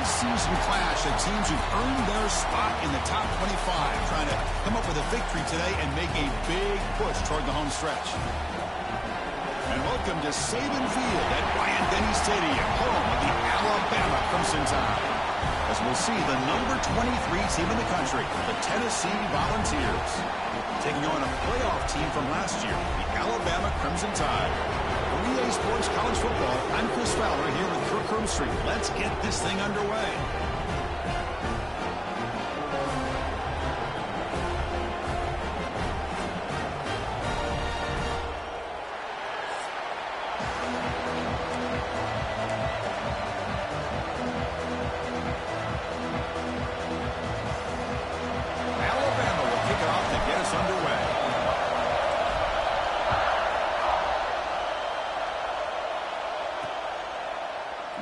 mid-season clash of teams who've earned their spot in the top 25, trying to come up with a victory today and make a big push toward the home stretch. And welcome to Saban Field at Bryant-Denny Stadium, home of the Alabama Crimson Tide. As we'll see the number 23 team in the country, the Tennessee Volunteers, taking on a playoff team from last year, the Alabama Crimson Tide. For EA Sports College Football, I'm Chris Fowler here with Kirk Herbstreit. Let's get this thing underway.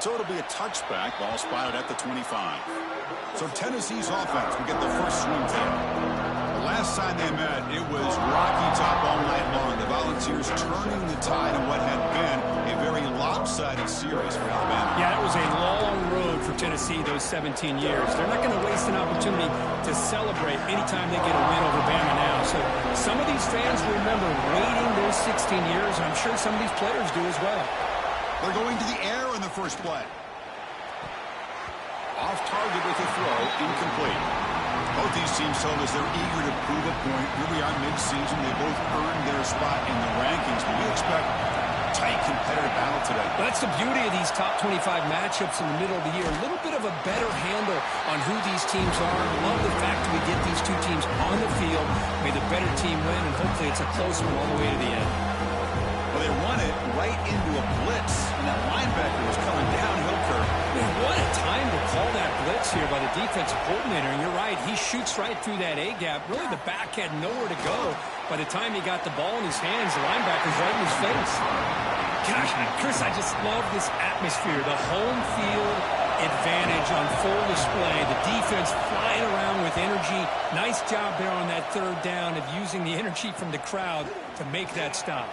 So it'll be a touchback, ball spotted at the 25. So Tennessee's offense will get the first swing today. The last time they met, it was rocky top all night long. The Volunteers turning the tide in what had been a very lopsided series for Alabama. Yeah, it was a long road for Tennessee those 17 years. They're not going to waste an opportunity to celebrate anytime they get a win over Bama now. So some of these fans remember waiting those 16 years, and I'm sure some of these players do as well. They're going to the air in the first play. Off target with a throw, incomplete. Both these teams told us they're eager to prove a point. Here we are mid-season. They both earned their spot in the rankings. But we expect a tight, competitive battle today. Well, that's the beauty of these top 25 matchups in the middle of the year. A little bit of a better handle on who these teams are. I love the fact that we get these two teams on the field. May the better team win, and hopefully it's a close one all the way to the end. Well, they run it right into a blitz, and that linebacker was coming downhill, Kirk. Man, what a time to call that blitz here by the defensive coordinator. And you're right, he shoots right through that A-gap. Really, the back had nowhere to go. By the time he got the ball in his hands, the linebacker's right in his face. Gosh, Chris, I just love this atmosphere. The home field advantage on full display. The defense flying around with energy. Nice job there on that third down of using the energy from the crowd to make that stop.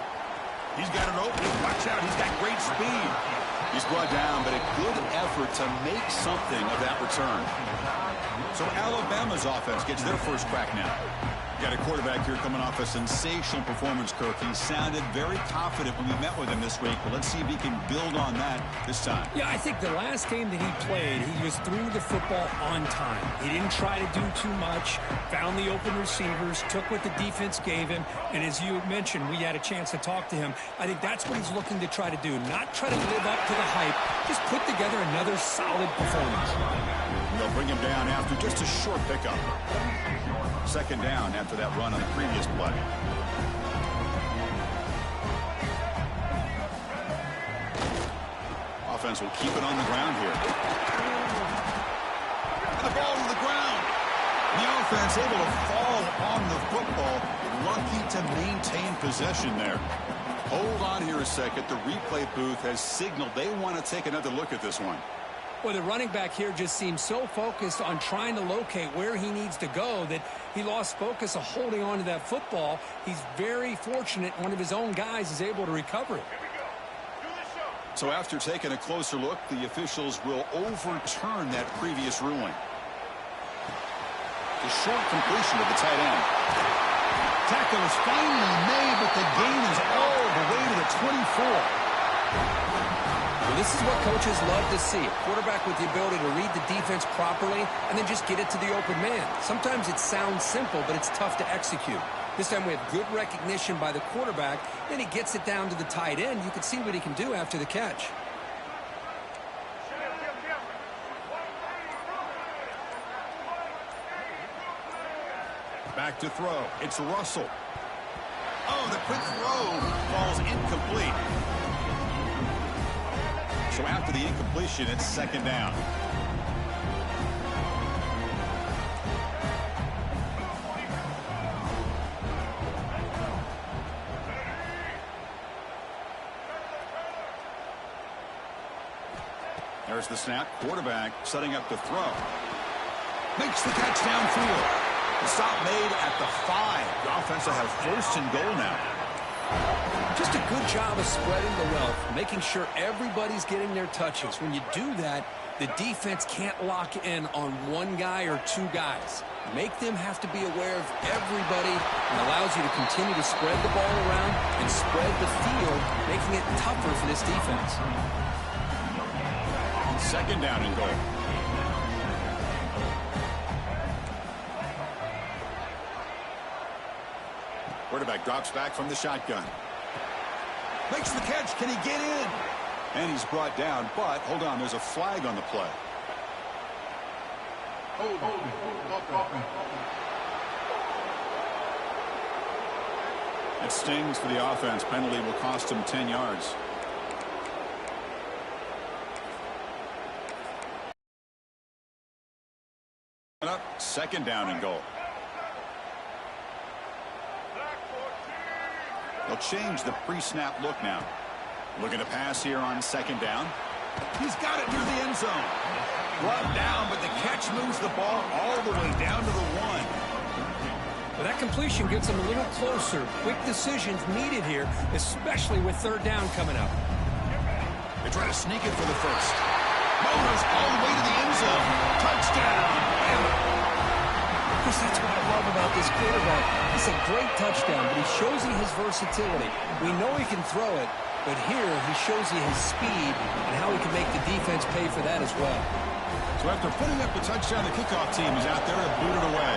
He's got it open. Watch out. He's got great speed. He's brought down, but a good effort to make something of that return. So Alabama's offense gets their first crack now. Got a quarterback here coming off a sensational performance, Kirk. He sounded very confident when we met with him this week, but let's see if he can build on that this time. Yeah, I think the last game that he played, he just threw the football on time. He didn't try to do too much, found the open receivers, took what the defense gave him, and as you mentioned, we had a chance to talk to him. I think that's what he's looking to try to do, not try to live up to the hype, just put together another solid performance. They'll bring him down after just a short pickup. Second down after that run on the previous play. Offense will keep it on the ground here. And the ball to the ground. The offense able to fall on the football. Lucky to maintain possession there. Hold on here a second. The replay booth has signaled they want to take another look at this one. Well, the running back here just seems so focused on trying to locate where he needs to go that he lost focus of holding on to that football. He's very fortunate one of his own guys is able to recover it. So after taking a closer look, the officials will overturn that previous ruling. The short completion of the tight end. Tackle is finally made, but the gain is all the way to the 24. Well, this is what coaches love to see. A quarterback with the ability to read the defense properly and then just get it to the open man. Sometimes it sounds simple, but it's tough to execute. This time we have good recognition by the quarterback. Then he gets it down to the tight end. You can see what he can do after the catch. Back to throw. It's Russell. Oh, the quick throw falls incomplete. So after the incompletion, it's second down. There's the snap. Quarterback setting up the throw. Makes the catch downfield. The stop made at the 5. The offense will have first and goal now. Just a good job of spreading the wealth, making sure everybody's getting their touches. When you do that, the defense can't lock in on one guy or two guys. Make them have to be aware of everybody, and allows you to continue to spread the ball around and spread the field, making it tougher for this defense. Second down and goal. Quarterback drops back from the shotgun. Makes the catch. Can he get in? And he's brought down, but hold on, there's a flag on the play. It stings for the offense. Penalty will cost him 10 yards. Up, second down and goal. They'll change the pre-snap look now. Looking to pass here on second down. He's got it near the end zone. Brought down, but the catch moves the ball all the way down to the 1. But that completion gets him a little closer. Quick decisions needed here, especially with third down coming up. They try to sneak it for the first. Motors all the way to the end zone. Touchdown. Chris, that's what I love about this quarterback. It's a great touchdown, but he shows you his versatility. We know he can throw it, but here he shows you his speed and how he can make the defense pay for that as well. So after putting up a touchdown, the kickoff team is out there to boot it away.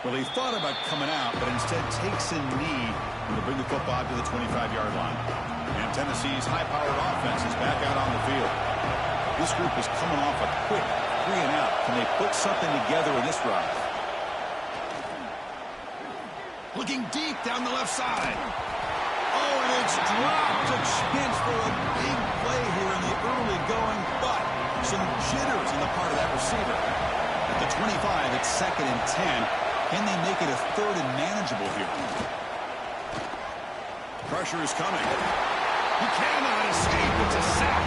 Well, he thought about coming out, but instead takes a knee to bring the football to the 25-yard line. And Tennessee's high-powered offense is back out on the field. This group is coming off a quick 3-and-out. Can they put something together in this drive? Looking deep down the left side. Oh, and it's dropped. A chance for a big play here in the early going, but some jitters on the part of that receiver. At the 25, it's second and 10. Can they make it a third and manageable here? Pressure is coming. He cannot escape. It's a sack.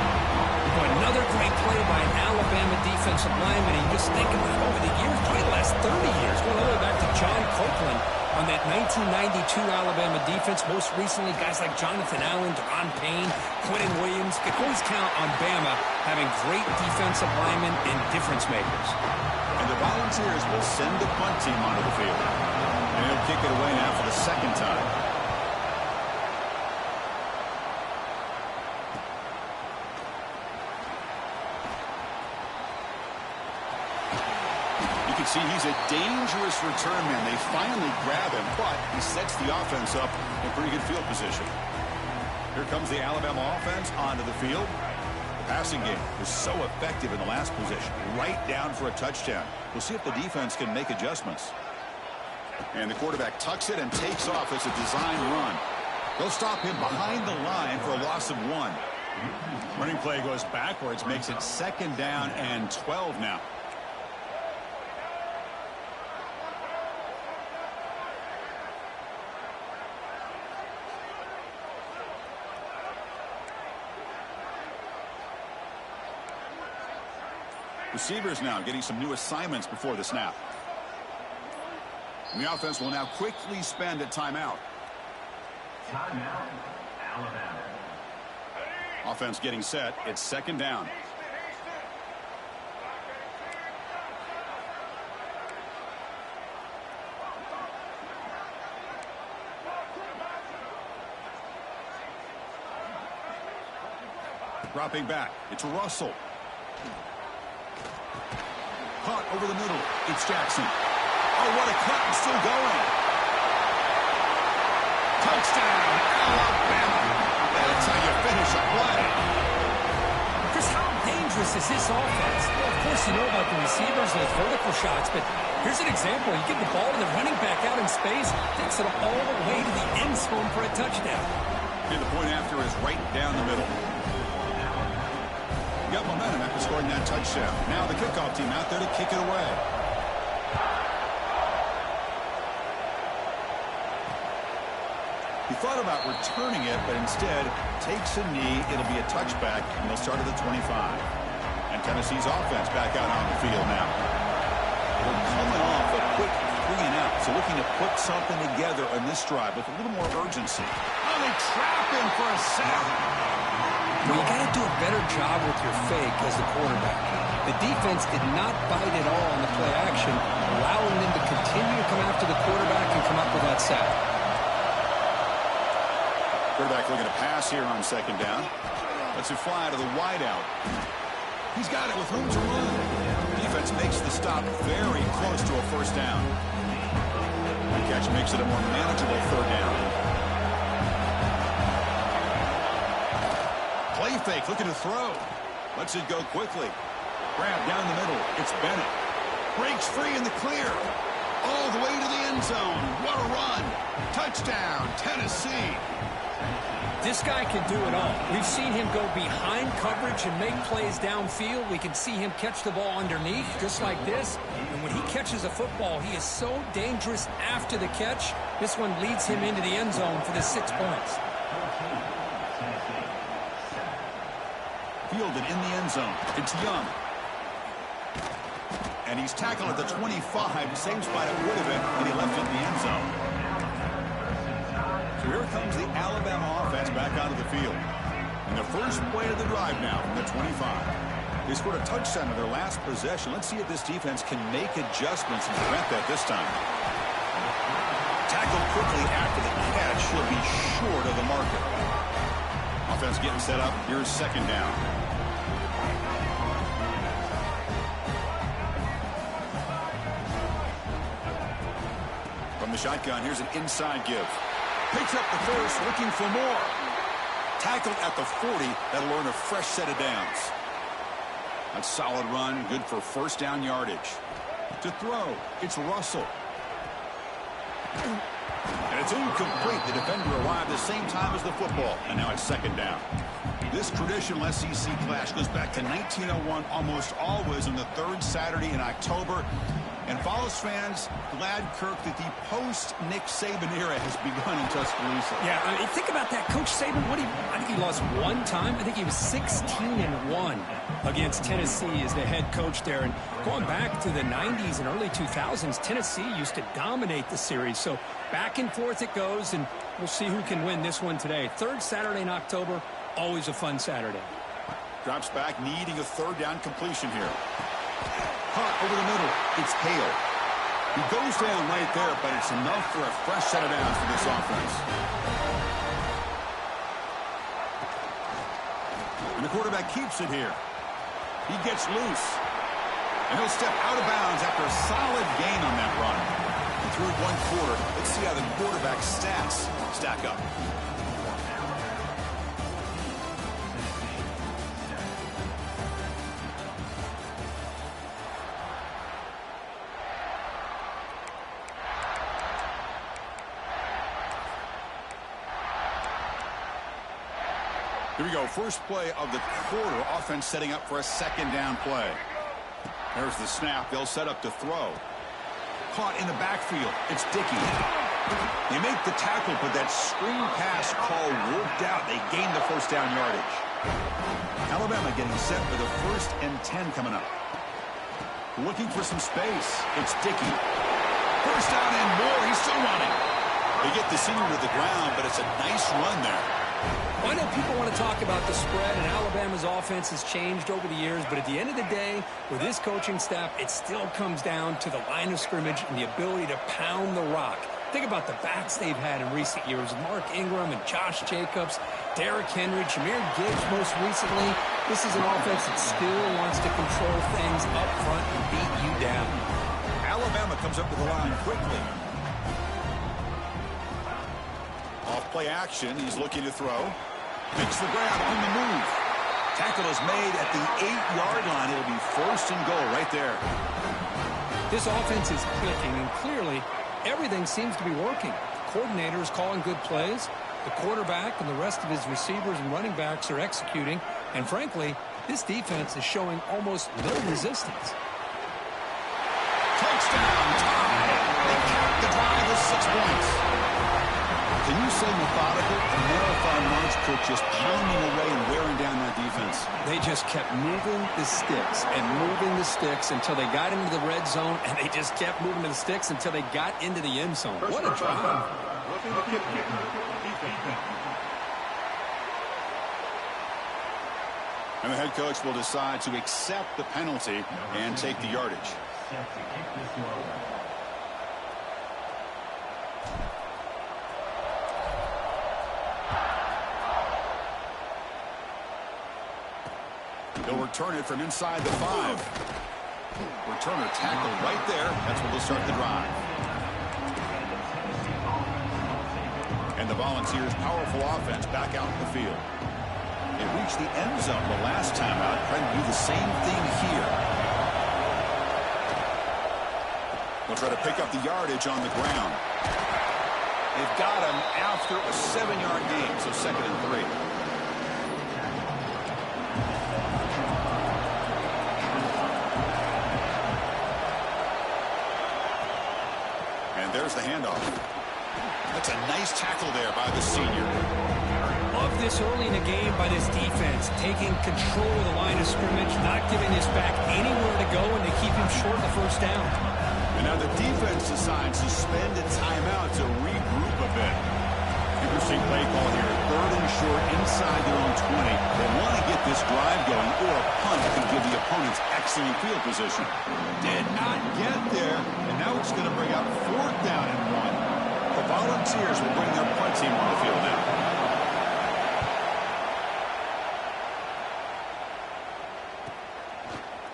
Another great play by an Alabama defensive lineman. And you just think about it over the years, probably the last 30 years, going all the way back to John Copeland on that 1992 Alabama defense. Most recently, guys like Jonathan Allen, Deron Payne, Quentin Williams. You can always count on Bama having great defensive linemen and difference makers. And the Volunteers will send the punt team onto the field. And he'll kick it away now for the second time. See, he's a dangerous return man. They finally grab him, but he sets the offense up in pretty good field position. Here comes the Alabama offense onto the field. The passing game was so effective in the last position, right down for a touchdown. We'll see if the defense can make adjustments. And the quarterback tucks it and takes off as a design run. They'll stop him behind the line for a loss of 1. Running play goes backwards, makes it second down and 12 now. Receivers now getting some new assignments before the snap. And the offense will now quickly spend a timeout. Timeout, Alabama. Offense getting set. It's second down. Dropping back. It's Russell. Caught over the middle. It's Jackson. Oh, what a cut. And still going. Touchdown, Alabama. That's how you finish a play. Chris, how dangerous is this offense? Well, of course, you know about the receivers and those vertical shots, but here's an example. You get the ball to the running back out in space, takes it all the way to the end zone for a touchdown. And the point after is right down the middle. Got momentum after scoring that touchdown. Now the kickoff team out there to kick it away. He thought about returning it, but instead takes a knee. It'll be a touchback, and they'll start at the 25. And Tennessee's offense back out on the field now. They're coming off a quick 3-and-out. So looking to put something together on this drive with a little more urgency. Oh, they trap him for a sack. Well, you got to do a better job with your fake as the quarterback. The defense did not bite at all on the play action, allowing them to continue to come after the quarterback and come up with that sack. Quarterback looking to pass here on second down. Lets it fly to the wideout. He's got it with room to run. Defense makes the stop very close to a first down. The catch makes it a more manageable third down. Play fake, looking to throw. Lets it go quickly. Grab down the middle. It's Bennett. Breaks free in the clear. All the way to the end zone. What a run. Touchdown, Tennessee. This guy can do it all. We've seen him go behind coverage and make plays downfield. We can see him catch the ball underneath, just like this. And when he catches a football, he is so dangerous after the catch. This one leads him into the end zone for the 6 points. Fielded in the end zone. It's Young. And he's tackled at the 25. Same spot it would have been when he left it in the end zone. So here comes the Alabama offense back onto the field. And the first play of the drive now from the 25. They scored a touchdown in their last possession. Let's see if this defense can make adjustments and prevent that this time. Tackled quickly after the catch. Should be short of the marker. Offense getting set up. Here's second down. From the shotgun, here's an inside give. Picks up the first, looking for more. Tackled at the 40. That'll earn a fresh set of downs. That's a solid run, good for first down yardage. To throw, it's Russell. And it's incomplete. The defender arrived the same time as the football. And now it's second down. This traditional SEC clash goes back to 1901, almost always on the third Saturday in October. And Vols fans, glad, Kirk, that the post-Nick Saban era has begun in Tuscaloosa. Yeah, I mean, think about that. Coach Saban, I think he lost one time. I think he was 16-1 against Tennessee as the head coach there. And going back to the 90s and early 2000s, Tennessee used to dominate the series. So back and forth it goes, and we'll see who can win this one today. Third Saturday in October, always a fun Saturday. Drops back, needing a third down completion here. Caught over the middle. It's Hale. He goes down right there, but it's enough for a fresh set of downs for this offense. And the quarterback keeps it here. He gets loose. And he'll step out of bounds after a solid gain on that run. And through one quarter, let's see how the quarterback's stats stack up. Here we go. First play of the quarter. Offense setting up for a second down play. There's the snap. They'll set up to throw. Caught in the backfield. It's Dickey. They make the tackle, but that screen pass call worked out. They gain the first down yardage. Alabama getting set for the 1st and 10 coming up. Looking for some space. It's Dickey. First down and more. He's still running. They get the senior to the ground, but it's a nice run there. Well, I know people want to talk about the spread, and Alabama's offense has changed over the years, but at the end of the day, with this coaching staff, it still comes down to the line of scrimmage and the ability to pound the rock. Think about the backs they've had in recent years. Mark Ingram and Josh Jacobs, Derrick Henry, Jahmyr Gibbs most recently. This is an offense that still wants to control things up front and beat you down. Alabama comes up to the line quickly. Off play action, he's looking to throw. Makes the grab on the move. Tackle is made at the 8-yard line. It'll be 1st and goal right there. This offense is clicking, and clearly everything seems to be working. The coordinator is calling good plays. The quarterback and the rest of his receivers and running backs are executing. And frankly, this defense is showing almost no resistance. Touchdown, tie. They cap the drive with 6 points. Can you say methodical? A marathon march, Cook, just pounding away and wearing down that defense. defense. They just kept moving the sticks and moving the sticks until they got into the red zone, and they just kept moving the sticks until they got into the end zone. What a drive. And the head coach will decide to accept the penalty and take the yardage. They'll return it from inside the 5. Returner tackled right there. That's where they'll start the drive. And the Volunteers' powerful offense back out in the field. They reached the end zone the last time out. Trying to do the same thing here. They'll try to pick up the yardage on the ground. They've got him after a 7-yard gain, so 2nd and 3. There's the handoff. That's a nice tackle there by the senior. Love this early in the game by this defense, taking control of the line of scrimmage, not giving this back anywhere to go, and to keep him short of the first down. And now the defense decides to spend a timeout to regroup a bit. Interesting play call here. 3rd and short inside their own 20. They want to get this drive going, or a punt can give the opponents excellent field position. Did not get there, and now it's going to bring up 4th down and 1. The Volunteers will bring their punt team on the field now.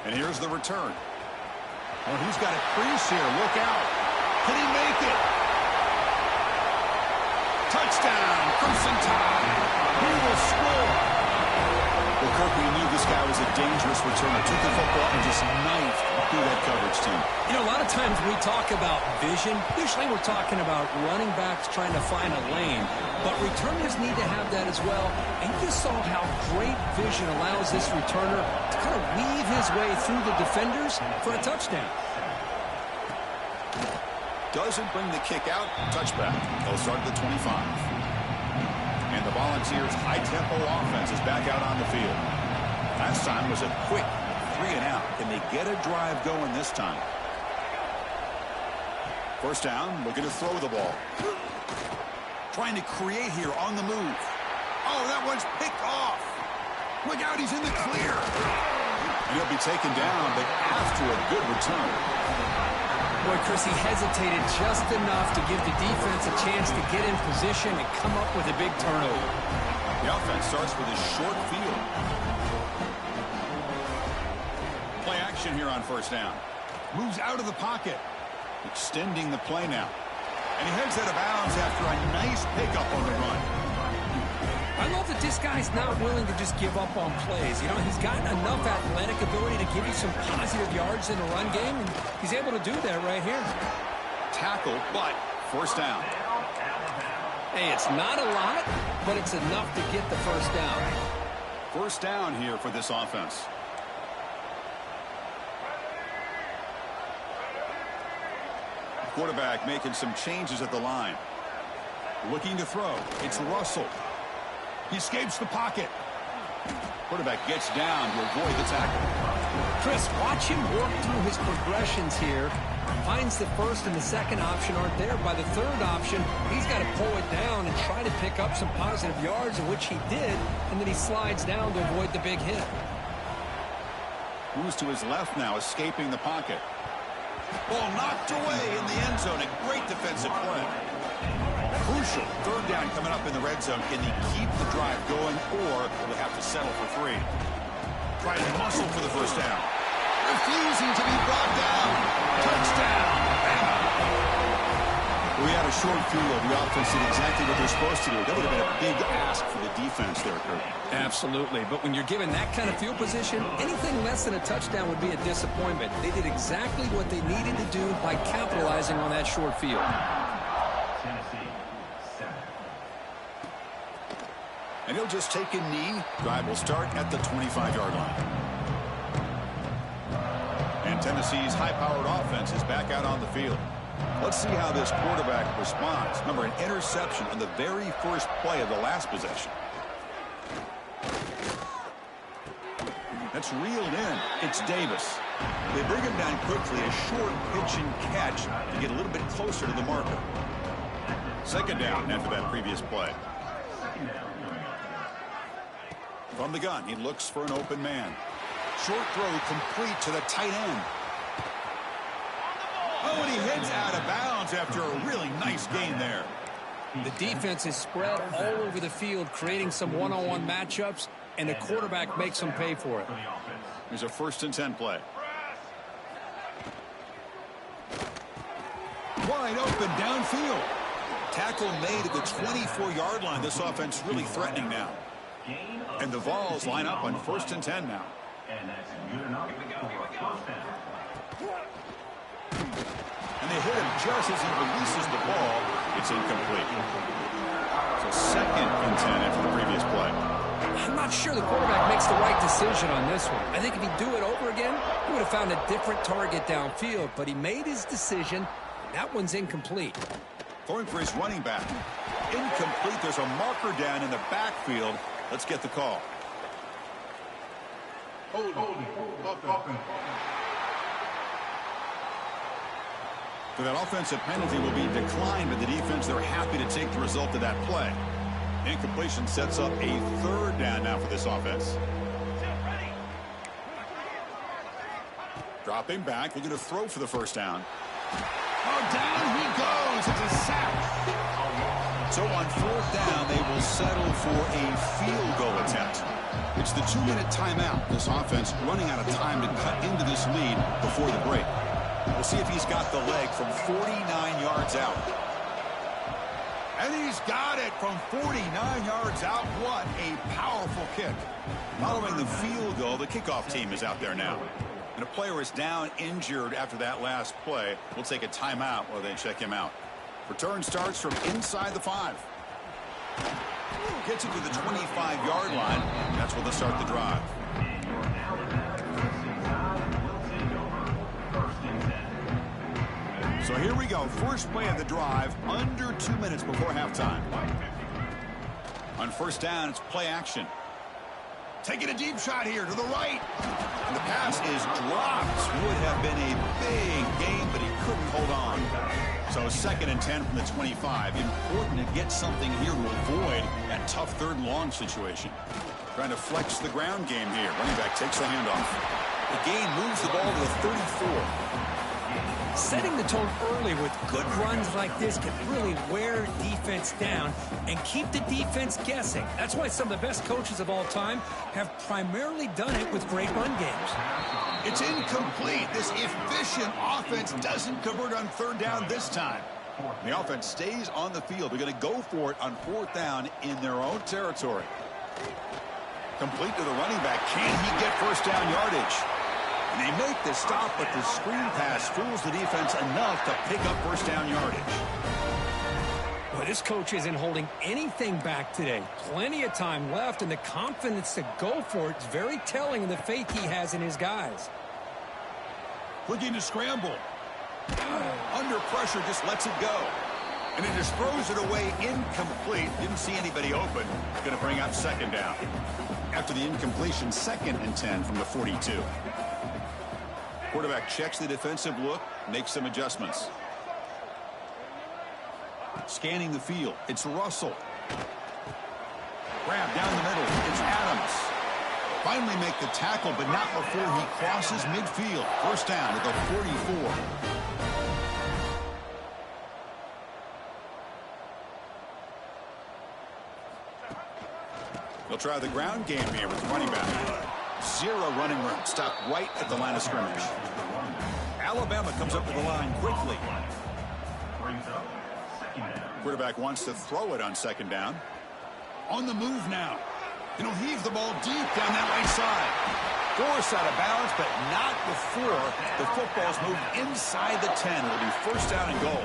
And here's the return. Oh, he's got a crease here. Look out. Can he make it? Touchdown, Crimson Tide. He will score. Well, Kirk, we knew this guy was a dangerous returner. Took the football and just knifed through that coverage team. You know, a lot of times when we talk about vision, usually we're talking about running backs trying to find a lane. But returners need to have that as well. And you saw how great vision allows this returner to kind of weave his way through the defenders for a touchdown. Doesn't bring the kick out. Touchback. They'll start at the 25. And the Volunteers' high-tempo offense is back out on the field. Last time was a quick 3 and out. Can they get a drive going this time? First down, looking to throw the ball. Trying to create here on the move. Oh, that one's picked off. Look out, he's in the clear. And he'll be taken down, but after a good return. Boy, Chris, he hesitated just enough to give the defense a chance to get in position and come up with a big turnover. The offense starts with a short field. Play action here on first down. Moves out of the pocket. Extending the play now. And he heads out of bounds after a nice pickup on the run. I love that this guy's not willing to just give up on plays. You know, he's got enough athletic ability to give you some positive yards in the run game, and he's able to do that right here. Tackle, but first down. Hey, it's not a lot, but it's enough to get the first down. First down here for this offense. Quarterback making some changes at the line. Looking to throw. It's Russell. He escapes the pocket. Quarterback gets down to avoid the tackle. Chris, watch him work through his progressions here. Finds the first and the second option aren't there. By the third option, he's got to pull it down and try to pick up some positive yards, in which he did, and then he slides down to avoid the big hit. Moves to his left now, escaping the pocket. Ball knocked away in the end zone. A great defensive play. Crucial. Third down coming up in the red zone. Can he keep the drive going, or will they have to settle for 3? Trying to muscle for the first down. Refusing to be brought down. Touchdown. We had a short field. The offense did exactly what they're supposed to do. That would have been a big ask for the defense there, Kirk. Absolutely. But when you're given that kind of field position, anything less than a touchdown would be a disappointment. They did exactly what they needed to do by capitalizing on that short field. And he'll just take a knee. Drive will start at the 25-yard line. And Tennessee's high-powered offense is back out on the field. Let's see how this quarterback responds. Remember, an interception on the very first play of the last possession. That's reeled in. It's Davis. They bring him down quickly, a short pitch and catch to get a little bit closer to the marker. Second down after that previous play. From the gun, he looks for an open man. Short throw complete to the tight end. Oh, and he heads out of bounds after a really nice gain there. The defense is spread all over the field, creating some one-on-one matchups, and the quarterback makes them pay for it. Here's a 1st and 10 play. Wide open downfield. Tackle made at the 24-yard line. This offense really threatening now. And the Vols line up on 1st and 10 now. And they hit him just as he releases the ball. It's incomplete. So 2nd and 10 after the previous play. I'm not sure the quarterback makes the right decision on this one. I think if he'd do it over again, he would have found a different target downfield. But he made his decision. That one's incomplete. Throwing for his running back. Incomplete. There's a marker down in the backfield. Let's get the call. So that offensive penalty will be declined by the defense. They're happy to take the result of that play. Incompletion sets up a 3rd down now for this offense. Dropping back, looking to throw for the 1st down. Oh, down he goes. It's a sack. So on 4th down, they will settle for a field goal attempt. It's the 2-minute timeout. This offense running out of time to cut into this lead before the break. We'll see if he's got the leg from 49 yards out. And he's got it from 49 yards out. What a powerful kick. Following the field goal, the kickoff team is out there now. And a player is down injured after that last play. We'll take a timeout while they check him out. Return starts from inside the 5. Gets it to the 25-yard line. That's where they'll start the drive. So here we go. First play of the drive, under 2 minutes before halftime. On 1st down, it's play action. Taking a deep shot here to the right. And the pass is dropped. Would have been a big game, but he couldn't hold on. So 2nd and 10 from the 25. Important to get something here to avoid that tough 3rd and long situation. Trying to flex the ground game here. Running back takes the handoff. The gain moves the ball to the 34. Setting the tone early with good runs like this can really wear defense down and keep the defense guessing. That's why some of the best coaches of all time have primarily done it with great run games. It's incomplete. This efficient offense doesn't convert on 3rd down this time. The offense stays on the field. They're going to go for it on 4th down in their own territory. Complete to the running back. Can he get 1st down yardage? And they make the stop, but the screen pass fools the defense enough to pick up 1st down yardage. Well, this coach isn't holding anything back today. Plenty of time left, and the confidence to go for it is very telling of the faith he has in his guys. Looking to scramble. Under pressure, just lets it go. And he just throws it away incomplete. Didn't see anybody open. Going to bring up 2nd down. After the incompletion, 2nd and 10 from the 42. Quarterback checks the defensive look, makes some adjustments. Scanning the field, it's Russell. Grab down the middle, it's Adams. Finally make the tackle, but not before he crosses midfield. 1st down at the 44. They'll try the ground game here with the running back. 0 running room. Stopped right at the line of scrimmage. Alabama comes up to the line quickly. Quarterback wants to throw it on 2nd down. On the move now. And he'll heave the ball deep down that right side. Forced out of bounds, but not before the football's moved inside the 10. It'll be 1st down and goal.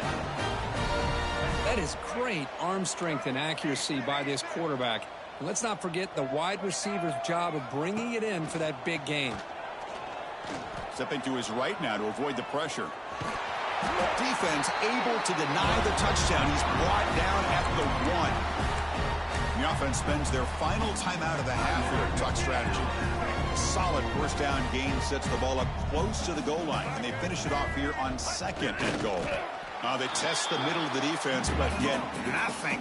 That is great arm strength and accuracy by this quarterback. And let's not forget the wide receiver's job of bringing it in for that big gain. Stepping to his right now to avoid the pressure. Defense able to deny the touchdown. He's brought down at the 1. The The offense spends their final timeout of the half here to talk strategy. Solid first down gain sets the ball up close to the goal line, and they finish it off here on 2nd and goal. They test the middle of the defense, but get nothing.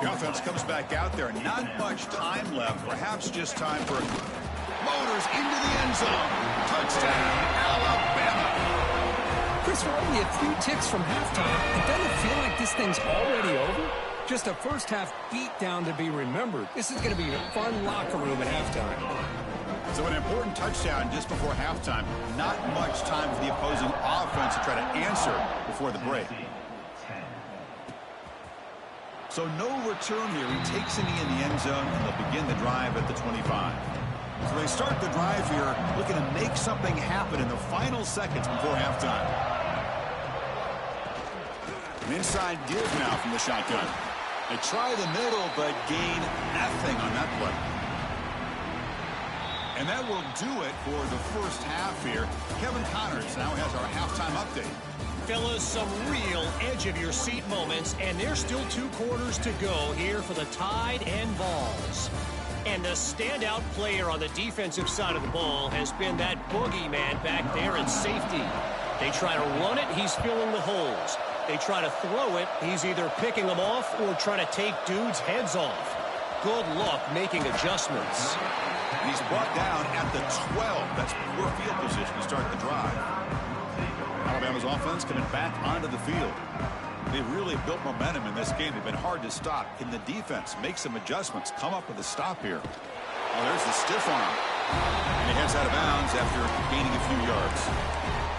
The offense comes back out there. Not much time left. Perhaps just time for motors into the end zone. Touchdown, Alabama. Chris, we're only a few ticks from halftime. It doesn't feel like this thing's already over. Just a first-half beatdown to be remembered. This is going to be a fun locker room at halftime. So an important touchdown just before halftime. Not much time for the opposing offense to try to answer before the break. So no return here. He takes a knee in the end zone, and they'll begin the drive at the 25. So they start the drive here looking to make something happen in the final seconds before halftime. An inside give now from the shotgun. They try the middle, but gain nothing on that play. And that will do it for the first half here. Kevin Connors now has our halftime update. Fellas, some real edge-of-your-seat moments, and there's still 2 quarters to go here for the Tide and Vols. And the standout player on the defensive side of the ball has been that boogeyman back there in safety. They try to run it, he's filling the holes. They try to throw it, he's either picking them off or trying to take dudes' heads off. Good luck making adjustments. And he's brought down at the 12. That's poor field position to start the drive. Alabama's offense coming back onto the field. They've really built momentum in this game. They've been hard to stop. Can the defense make some adjustments, come up with a stop here? Oh, there's the stiff arm. And he heads out of bounds after gaining a few yards.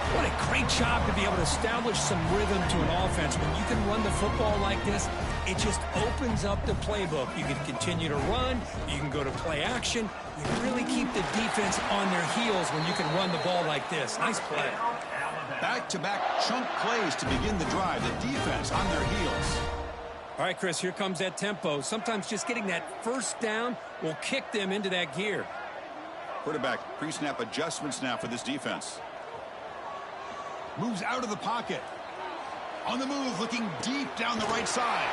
What a great job to be able to establish some rhythm to an offense. When you can run the football like this, it just opens up the playbook. You can continue to run. You can go to play action. You really keep the defense on their heels when you can run the ball like this. Nice play. Back-to-back chunk plays to begin the drive. The defense on their heels. All right, Chris, here comes that tempo. Sometimes just getting that first down will kick them into that gear. Quarterback pre-snap adjustments now for this defense. Moves out of the pocket. On the move, looking deep down the right side.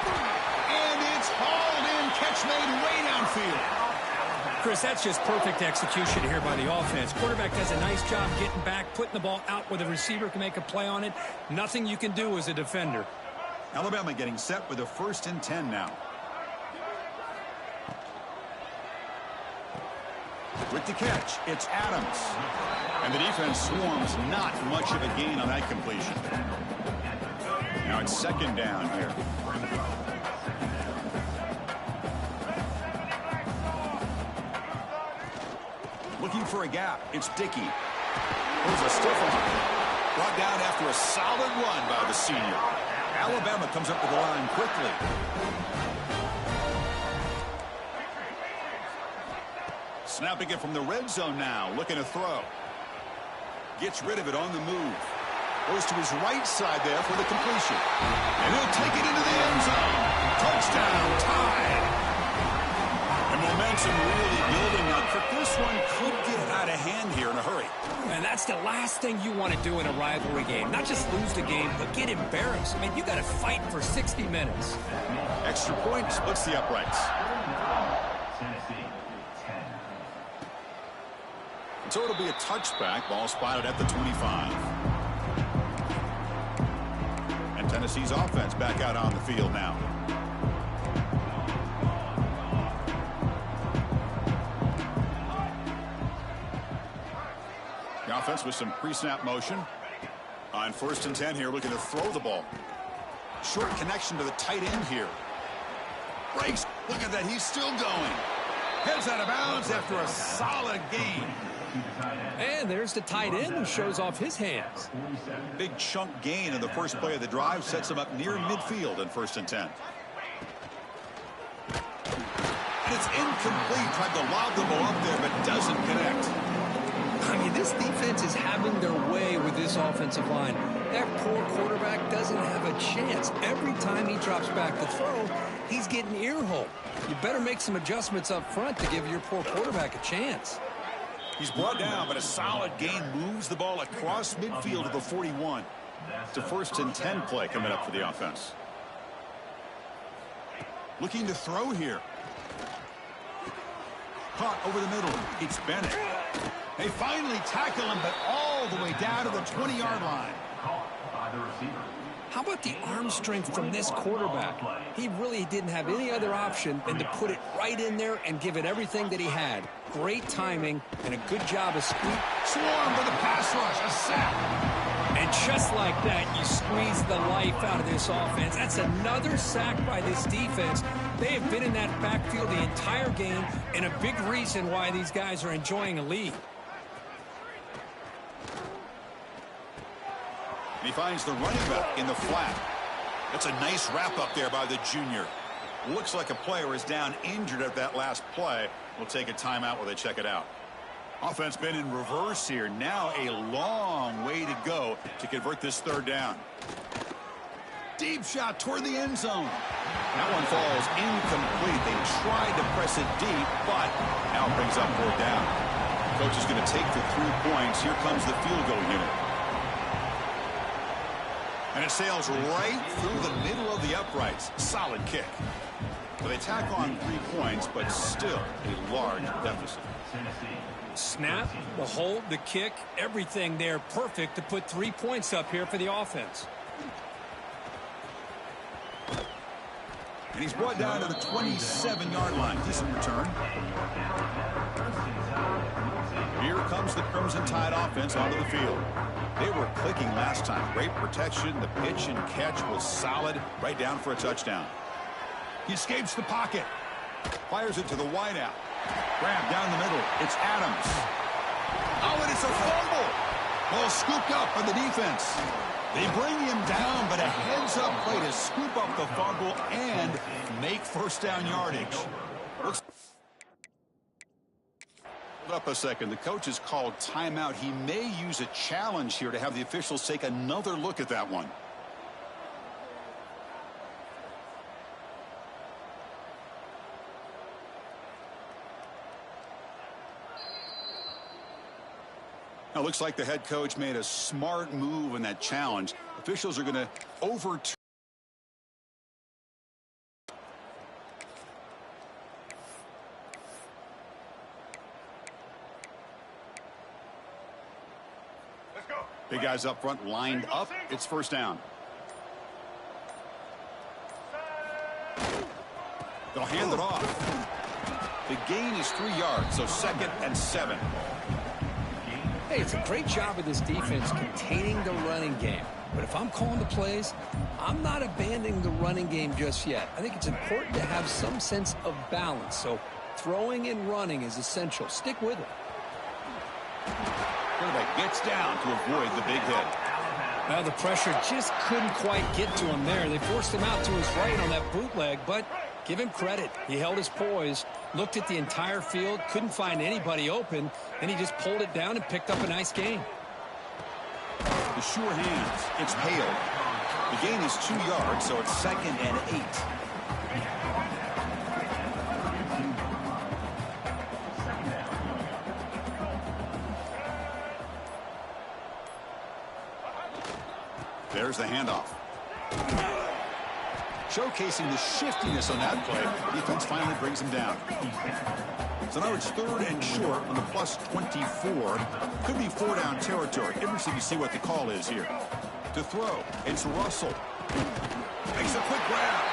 And it's hauled in. Catch made way downfield. Chris, that's just perfect execution here by the offense. Quarterback does a nice job getting back, putting the ball out where the receiver can make a play on it. Nothing you can do as a defender. Alabama getting set with a 1st and 10 now. With the catch, it's Adams. And the defense swarms, not much of a gain on that completion. Now it's 2nd down here. Looking for a gap, it's Dickey. There's a stiff arm. Brought down after a solid run by the senior. Alabama comes up with the line quickly. Snapping it from the red zone now, looking to throw. Gets rid of it on the move. Goes to his right side there for the completion. And he'll take it into the end zone. Touchdown, Tide. And momentum really building now. This one could get out of hand here in a hurry. And that's the last thing you want to do in a rivalry game. Not just lose the game, but get embarrassed. I mean, you got to fight for 60 minutes. Extra point splits the uprights. So it'll be a touchback. Ball spotted at the 25. And Tennessee's offense back out on the field now. The offense with some pre-snap motion. On 1st and 10 here, looking to throw the ball. Short connection to the tight end here. Breaks. Look at that. He's still going. Heads out of bounds after a solid gain. And there's the tight end who shows off his hands. Big chunk gain in the first play of the drive sets him up near midfield in 1st and 10. And it's incomplete. Tried to lob the ball up there, but doesn't connect. I mean, this defense is having their way with this offensive line. That poor quarterback doesn't have a chance. Every time he drops back to throw, he's getting earhole. You better make some adjustments up front to give your poor quarterback a chance. He's brought down, but a solid gain moves the ball across midfield to the 41. It's a 1st and 10 play coming up for the offense. Looking to throw here. Caught over the middle. It's Bennett. They finally tackle him, but all the way down to the 20-yard line. How about the arm strength from this quarterback? He really didn't have any other option than to put it right in there and give it everything that he had. Great timing and a good job of squeeze. Swarm for the pass rush. A sack. And just like that, you squeeze the life out of this offense. That's another sack by this defense. They have been in that backfield the entire game, and a big reason why these guys are enjoying a lead. He finds the running back in the flat. That's a nice wrap up there by the junior. Looks like a player is down injured at that last play. We'll take a timeout while they check it out. Offense been in reverse here. Now a long way to go to convert this third down. Deep shot toward the end zone. That one falls incomplete. They tried to press it deep, but now it brings up fourth down. Coach is going to take the 3 points. Here comes the field goal unit. And it sails right through the middle of the uprights. Solid kick. So they tack on 3 points, but still a large deficit. Snap, the hold, the kick, everything there perfect to put 3 points up here for the offense. And he's brought down to the 27-yard line. Decent return. Here comes the Crimson Tide offense onto the field. They were clicking last time. Great protection. The pitch and catch was solid. Right down for a touchdown. He escapes the pocket. Fires it to the wideout. Grab down the middle. It's Adams. Oh, and it's a fumble. Ball scooped up by the defense. They bring him down, but a heads-up play to scoop up the fumble and make first down yardage. Hold up a second. The coach has called timeout. He may use a challenge here to have the officials take another look at that one. Now, looks like the head coach made a smart move in that challenge. Officials are going to overturn. Let's go. Big guys up front lined up. It's first down. They'll hand it off. The gain is 3 yards, so 2nd and 7. Hey, it's a great job of this defense containing the running game. But if I'm calling the plays, I'm not abandoning the running game just yet. I think it's important to have some sense of balance. So throwing and running is essential. Stick with it. Quarterback gets down to avoid the big hit. Well, the pressure just couldn't quite get to him there. They forced him out to his right on that bootleg, but give him credit. He held his poise, looked at the entire field, couldn't find anybody open, and he just pulled it down and picked up a nice gain. The sure hands. It's Hale. The gain is 2 yards, so it's 2nd and 8. There's the handoff. Showcasing the shiftiness on that play. Defense finally brings him down. So now it's 3rd and short on the plus 24. Could be 4-down territory. Interesting to see what the call is here. To throw, it's Russell. Makes a quick grab.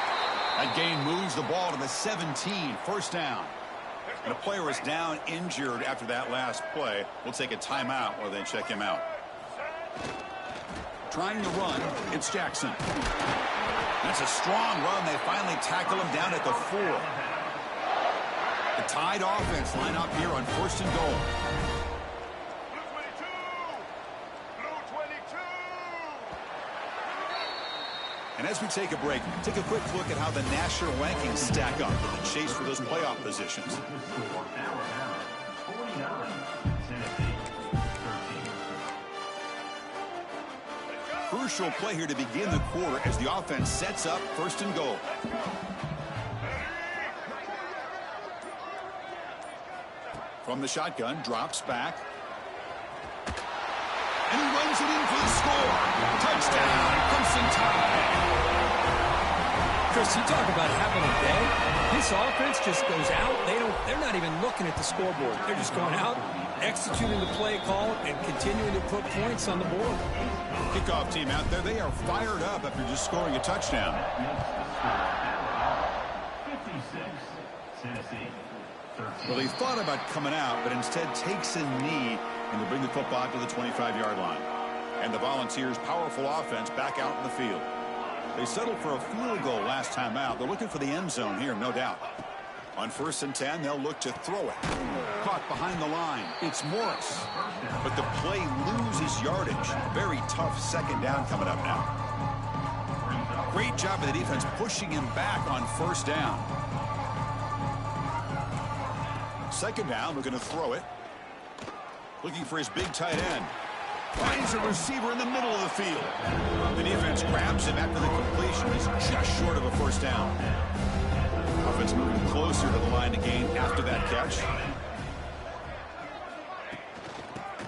That gain moves the ball to the 17. First down. And a player is down injured after that last play. We'll take a timeout while they check him out. Trying to run, it's Jackson. That's a strong run. They finally tackle him down at the 4. The Tide offense line up here on 1st and goal. Blue 22. And as we take a break, take a quick look at how the national rankings stack up in the chase for those playoff positions. Crucial play here to begin the quarter as the offense sets up 1st and goal. From the shotgun, drops back. And he runs it in for the score. Touchdown, Crimson Tide. Chris, you talk about having a day. This offense just goes out. They're not even looking at the scoreboard. They're just going out, executing the play call, and continuing to put points on the board. Kickoff team out there, they are fired up after just scoring a touchdown. 56, Tennessee. Well, he thought about coming out, but instead takes a knee and will bring the football to the 25-yard line. And the Volunteers' powerful offense back out in the field. They settled for a field goal last time out. They're looking for the end zone here, no doubt. On 1st and 10, they'll look to throw it. Caught behind the line. It's Morris. But the play loses yardage. Very tough second down coming up now. Great job of the defense pushing him back on 1st down. 2nd down, looking to throw it. Looking for his big tight end. Finds a receiver in the middle of the field. The defense grabs him after the completion. He's just short of a 1st down. Offense moving closer to the line to gain after that catch.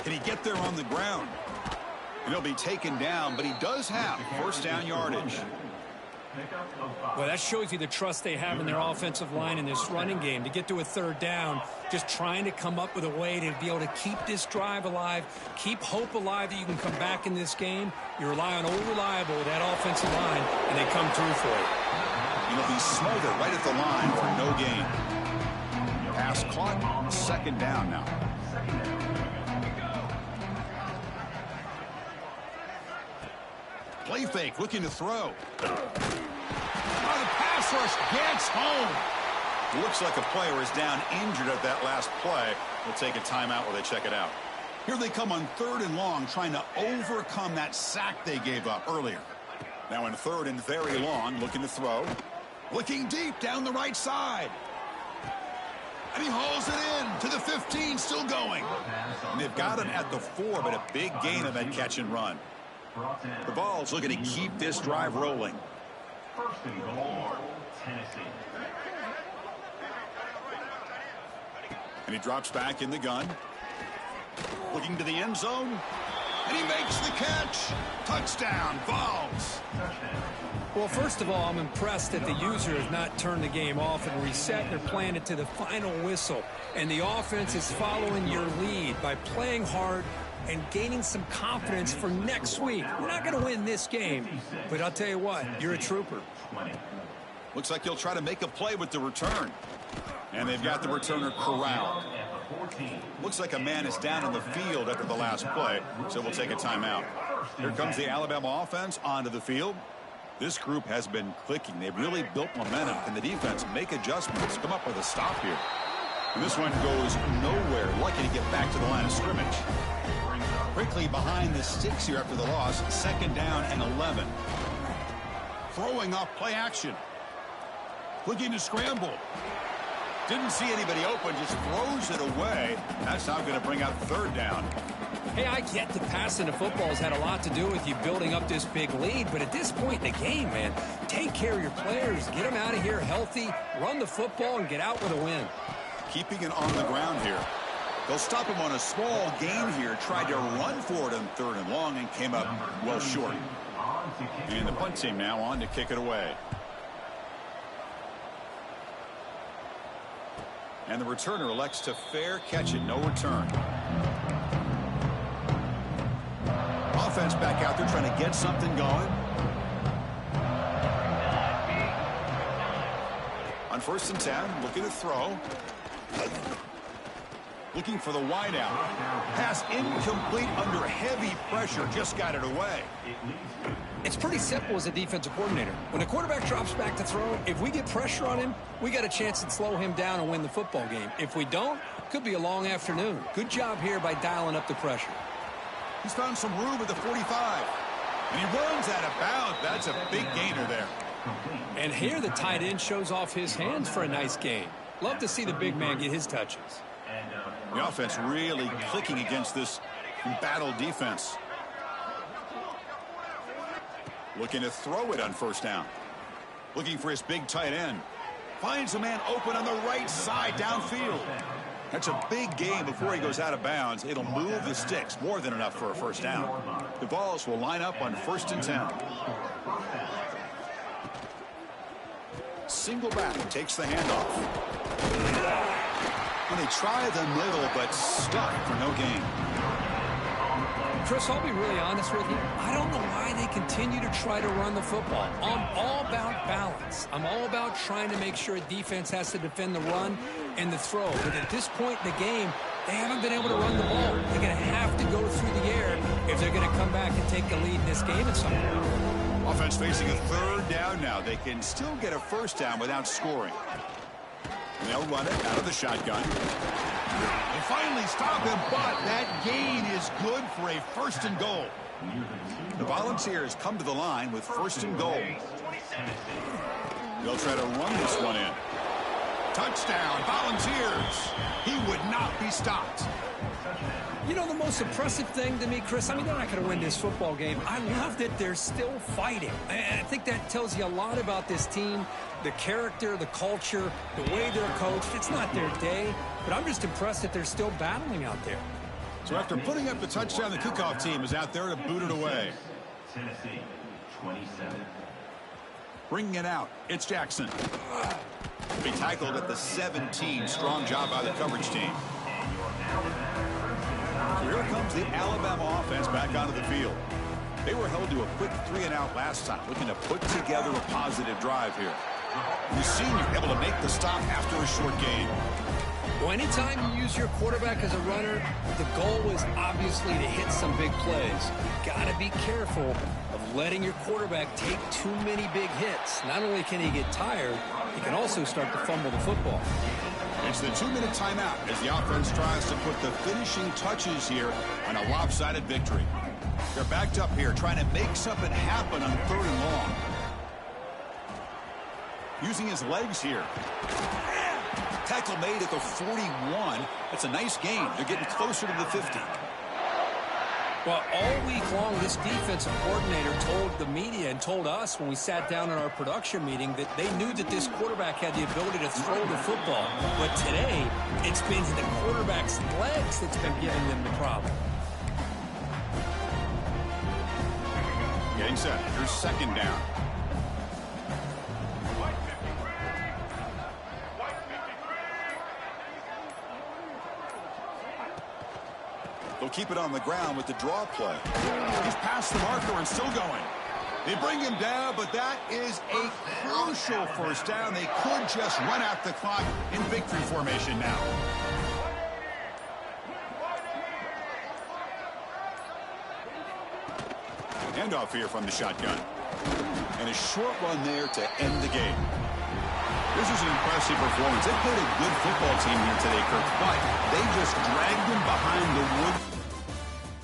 Can he get there on the ground? And he'll be taken down, but he does have 1st down yardage. Well, that shows you the trust they have in their offensive line in this running game. To get to a 3rd down, just trying to come up with a way to be able to keep this drive alive, keep hope alive that you can come back in this game. You rely on Old Reliable with that offensive line, and they come through for it. He'll be smothered right at the line for no gain. Pass caught, 2nd down now. Play fake, looking to throw. Oh, the pass rush gets home. Looks like a player is down injured at that last play. We'll take a timeout while they check it out. Here they come on 3rd and long, trying to overcome that sack they gave up earlier. Now in 3rd and very long, looking to throw. Looking deep down the right side. And he hauls it in to the 15, still going. And they've got him at the 4, but a big gain of that catch and run. The Vols looking to keep this drive rolling. 1st and goal, Tennessee. And he drops back in the gun. Looking to the end zone. And he makes the catch. Touchdown, Vols. Well, first of all, I'm impressed that the user has not turned the game off and reset. They're playing it to the final whistle. And the offense is following your lead by playing hard and gaining some confidence for next week. We're not going to win this game, but I'll tell you what, you're a trooper. Looks like he'll try to make a play with the return. And they've got the returner corralled. Looks like a man is down in the field after the last play, so we'll take a timeout. Here comes the Alabama offense onto the field. This group has been clicking. They've really built momentum. Can the defense make adjustments, come up with a stop here? And this one goes nowhere. Lucky to get back to the line of scrimmage. Quickly behind the sticks here after the loss. 2nd down and 11. Throwing off play action. Looking to scramble. Didn't see anybody open, just throws it away. That's now going to bring out 3rd down. Hey, I get the passing of football has had a lot to do with you building up this big lead, but at this point in the game, man, take care of your players, get them out of here healthy, run the football, and get out with a win. Keeping it on the ground here. They'll stop him on a small gain here. Tried to run for it on 3rd and long and came up well short. And the punt team now on to kick it away. And the returner elects to fair catch it, no return. Offense back out there trying to get something going. On 1st and 10, looking to throw. Looking for the wide out. Pass incomplete under heavy pressure. Just got it away. It's pretty simple as a defensive coordinator. When a quarterback drops back to throw, if we get pressure on him, we got a chance to slow him down and win the football game. If we don't, it could be a long afternoon. Good job here by dialing up the pressure. He's found some room at the 45. And he runs out of bounds. That's a big gainer there. And here the tight end shows off his hands for a nice gain. Love to see the big man get his touches. The offense really clicking against this embattled defense. Looking to throw it on 1st down. Looking for his big tight end. Finds a man open on the right side downfield. That's a big gain before he goes out of bounds. It'll move the sticks. More than enough for a 1st down. The Vols will line up on 1st and 10. single back and takes the handoff. And they try the middle, but stuck for no gain. Chris, I'll be really honest with you. I don't know why they continue to try to run the football. I'm all about balance. I'm all about trying to make sure a defense has to defend the run and the throw. But at this point in the game, they haven't been able to run the ball. They're going to have to go through the air if they're going to come back and take the lead in this game at some point. Offense facing a third down now. They can still get a first down without scoring. And they'll run it out of the shotgun. They finally stop him, but that gain is good for a first and goal. The Volunteers come to the line with first and goal. They'll try to run this one in. Touchdown, Volunteers. He would not be stopped. You know, the most impressive thing to me, Chris, I mean, they're not going to win this football game. I love that they're still fighting. I think that tells you a lot about this team, the character, the culture, the way they're coached. It's not their day, but I'm just impressed that they're still battling out there. So after putting up the touchdown, the kickoff team is out there to boot it away. Tennessee, 27. Bringing it out, it's Jackson. Be tackled at the 17. Strong job by the coverage team. So here comes the Alabama offense back onto the field. They were held to a quick 3-and-out last time, looking to put together a positive drive here. The senior able to make the stop after a short gain. Well, anytime you use your quarterback as a runner, the goal is obviously to hit some big plays. You got to be careful of letting your quarterback take too many big hits. Not only can he get tired, he can also start to fumble the football. It's the 2-minute timeout as the offense tries to put the finishing touches here on a lopsided victory. They're backed up here trying to make something happen on 3rd and long. Using his legs here. Tackle made at the 41. That's a nice gain. They're getting closer to the 50. Well, all week long, this defensive coordinator told the media and told us when we sat down in our production meeting that they knew that this quarterback had the ability to throw the football. But today, it's been the quarterback's legs that's been giving them the problem. Getting set. Here's 2nd down. They'll keep it on the ground with the draw play. He's past the marker and still going. They bring him down, but that is a crucial first down. They could just run out the clock in victory formation now. Handoff here from the shotgun. And a short run there to end the game. This is an impressive performance. They played a good football team here today, Kirk, but they just dragged them behind the wood.